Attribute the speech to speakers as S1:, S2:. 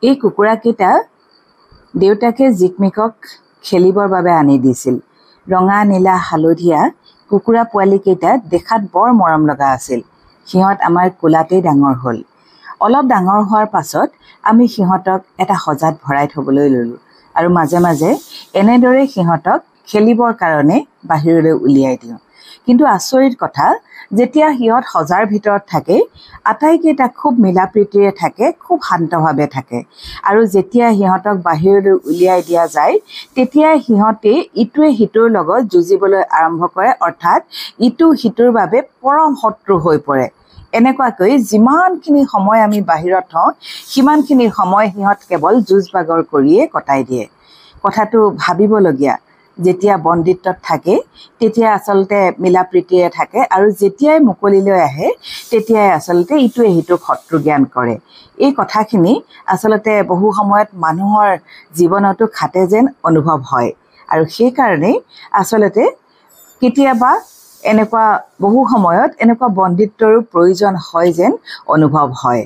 S1: এই কুকুৰাকেইটা দেউতাকে জিকমিকক খেলিবৰ বাবে আনি দিছিল। ৰঙা, নীলা, হালধীয়া কুকুৰা পোৱালিকেইটা দেখাত বৰ মৰম লগা আছিল। সিহঁত আমাৰ কোলাতেই ডাঙৰ হ'ল। অলপ ডাঙৰ হোৱাৰ পাছত আমি সিহঁতক এটা সজাত ভৰাই থ'বলৈ ল'লোঁ আৰু মাজে মাজে এনেদৰে সিহঁতক খেলিবৰ কাৰণে বাহিৰলৈ উলিয়াই দিওঁ। কিন্তু আচৰিত কথা, যেতিয়া সিহঁত সজাৰ ভিতৰত থাকে আটাইকেইটা খুব মিলা প্ৰীতিৰে থাকে, খুব শান্তভাৱে থাকে। আৰু যেতিয়া সিহঁতক বাহিৰলৈ উলিয়াই দিয়া যায় তেতিয়া সিহঁতে ইটোৱে সিটোৰ লগত যুঁজিবলৈ আৰম্ভ কৰে, অৰ্থাৎ ইটো সিটোৰ বাবে পৰম শত্ৰু হৈ পৰে। এনেকুৱাকৈ যিমানখিনি সময় আমি বাহিৰত হওঁ সিমানখিনি সময় সিহঁত কেৱল যুঁজ বাগৰ কৰিয়ে কটাই দিয়ে। কথাটো ভাবিবলগীয়া। যেতিয়া বন্দিত্বত থাকে তেতিয়া আচলতে মিলা প্ৰীতিৰে থাকে আৰু যেতিয়াই মুকলিলৈ আহে তেতিয়াই আচলতে ইটোৱে সিটোক শত্ৰু জ্ঞান কৰে। এই কথাখিনি আচলতে বহু সময়ত মানুহৰ জীৱনতো খাটে যেন অনুভৱ হয় আৰু সেইকাৰণেই আচলতে কেতিয়াবা এনেকুৱা বহু সময়ত এনেকুৱা বন্দিত্বৰো প্ৰয়োজন হয় যেন অনুভৱ হয়।